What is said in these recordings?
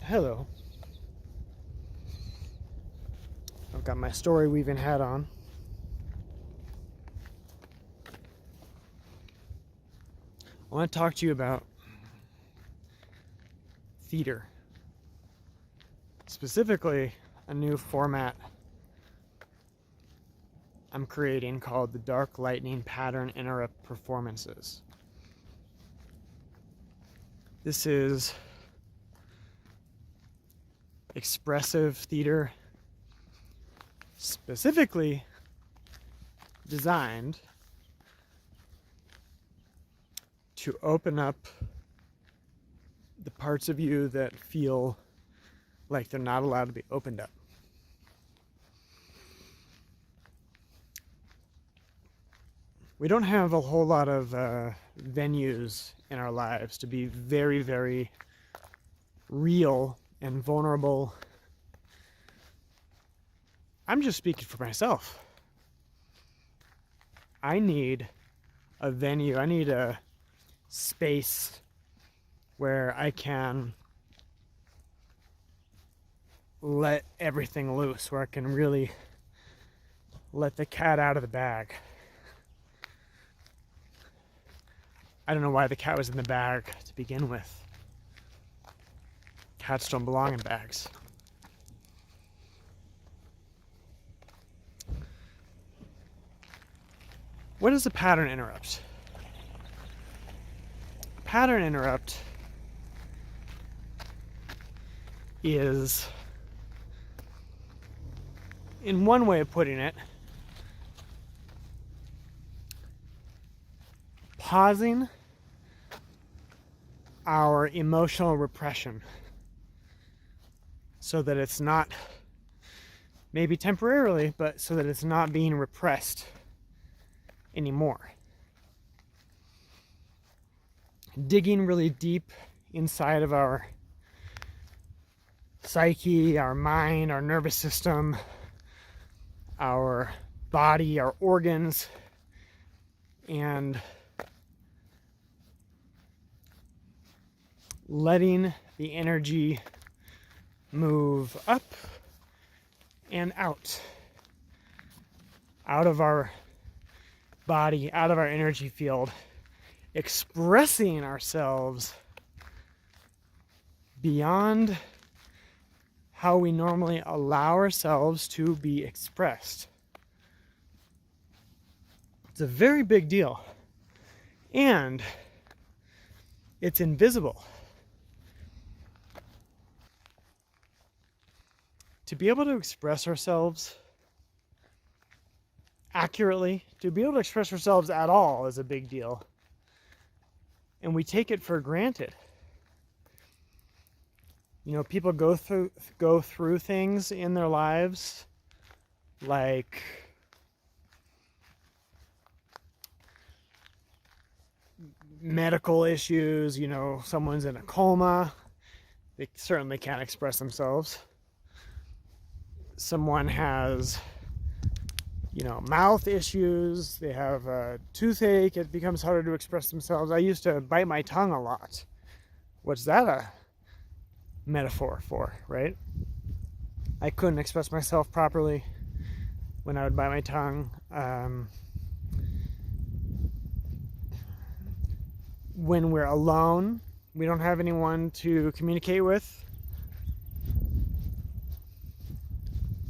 Hello. I've got my story weaving hat on. I want to talk to you about theater. Specifically, a new format I'm creating called the Dark Lightning Pattern Interrupt Performances. This is expressive theater specifically designed to open up the parts of you that feel like they're not allowed to be opened up. We don't have a whole lot of venues in our lives to be very, very real and vulnerable. I'm just speaking for myself. I need a venue, I need a space where I can let everything loose, where I can really let the cat out of the bag. I don't know why the cat was in the bag to begin with. Cats don't belong in bags. What is a pattern interrupt? A pattern interrupt is, in one way of putting it, pausing our emotional repression so that it's not, maybe temporarily, but so that it's not being repressed anymore. Digging really deep inside of our psyche, our mind, our nervous system, our body, our organs, and letting the energy move up and out of our body, out of our energy field, expressing ourselves beyond how we normally allow ourselves to be expressed. It's a very big deal, and it's invisible. To be able to express ourselves accurately, to be able to express ourselves at all is a big deal. And we take it for granted. You know, people go through things in their lives like medical issues, you know, someone's in a coma, they certainly can't express themselves. Someone has, you know, mouth issues, they have a toothache, it becomes harder to express themselves. I used to bite my tongue a lot. What's that a metaphor for, right? I couldn't express myself properly when I would bite my tongue. When we're alone, we don't have anyone to communicate with,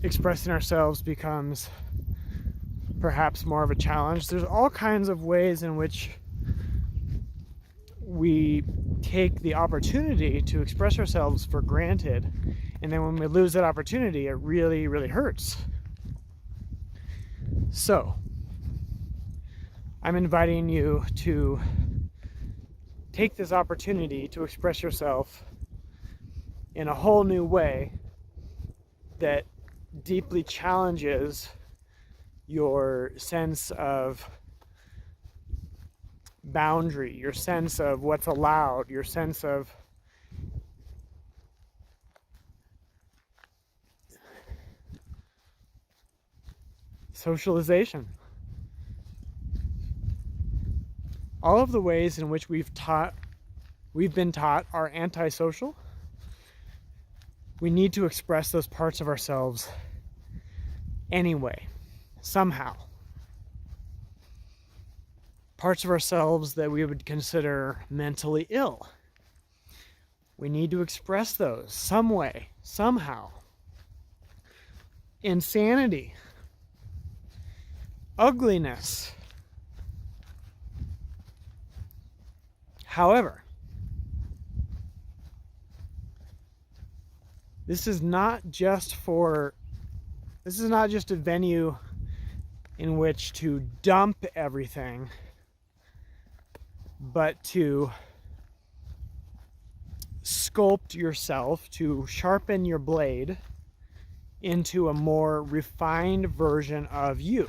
expressing ourselves becomes perhaps more of a challenge. There's all kinds of ways in which we take the opportunity to express ourselves for granted, and then when we lose that opportunity, it really, really hurts. So, I'm inviting you to take this opportunity to express yourself in a whole new way that deeply challenges your sense of boundary, your sense of what's allowed, your sense of socialization. All of the ways in which we've been taught are antisocial. we need to express those parts of ourselves anyway, somehow. Parts of ourselves that we would consider mentally ill. We need to express those some way, somehow. Insanity, ugliness. However, this is not just a venue in which to dump everything, but to sculpt yourself, to sharpen your blade into a more refined version of you.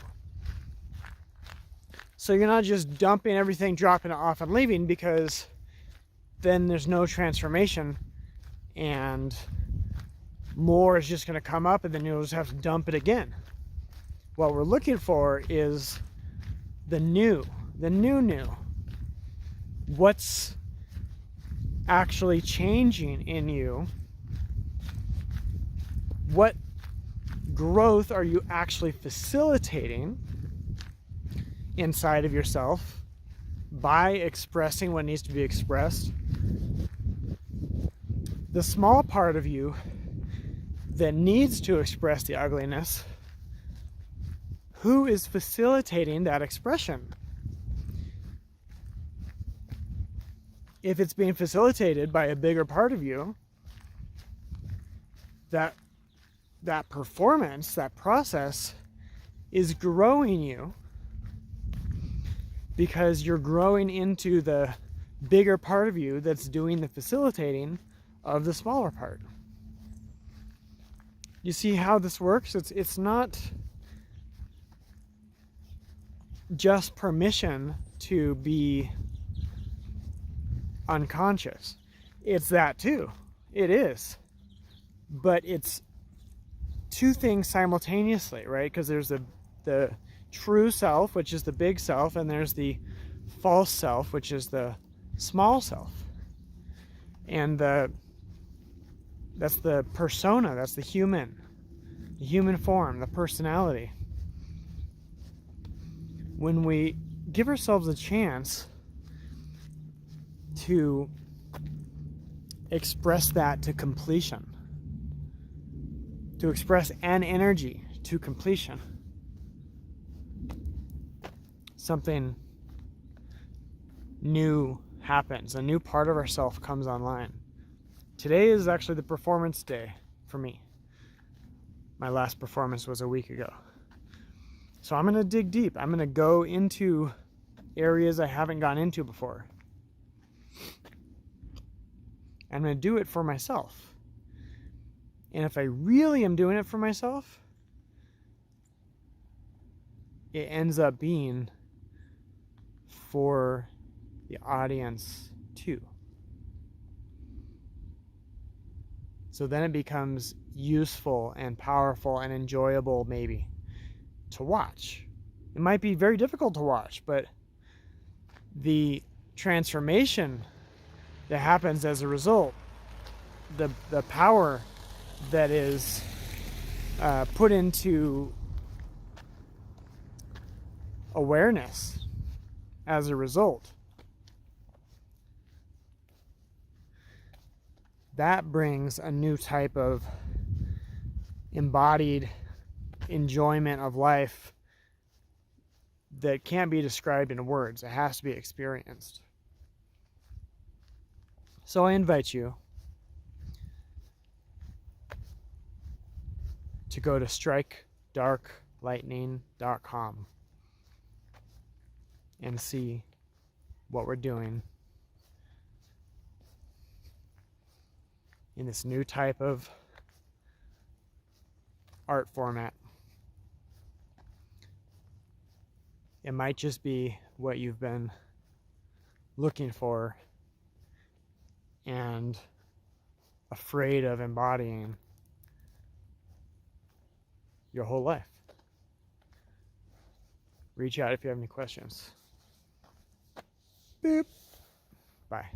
So you're not just dumping everything, dropping it off and leaving, because then there's no transformation and more is just going to come up and then you'll just have to dump it again. What we're looking for is the new. What's actually changing in you? What growth are you actually facilitating inside of yourself by expressing what needs to be expressed? The small part of you that needs to express the ugliness, who is facilitating that expression? If it's being facilitated by a bigger part of you, that performance, that process is growing you, because you're growing into the bigger part of you that's doing the facilitating of the smaller part. You see how this works? It's not just permission to be unconscious. It's that too. It is. But it's two things simultaneously, right? Because there's the true self, which is the big self, and there's the false self, which is the small self. And that's the persona, that's the human form, the personality. When we give ourselves a chance to express that to completion, to express an energy to completion, something new happens. A new part of ourself comes online. Today is actually the performance day for me. My last performance was a week ago. So I'm going to dig deep. I'm going to go into areas I haven't gone into before. I'm going to do it for myself. And if I really am doing it for myself, it ends up being for the audience too. So then it becomes useful and powerful and enjoyable, maybe, to watch. It might be very difficult to watch, but the transformation that happens as a result, the power that is put into awareness as a result, that brings a new type of embodied enjoyment of life that can't be described in words. It has to be experienced. So I invite you to go to strikedarklightning.com and see what we're doing in this new type of art format. It might just be what you've been looking for and afraid of embodying your whole life. Reach out if you have any questions. Boop. Bye.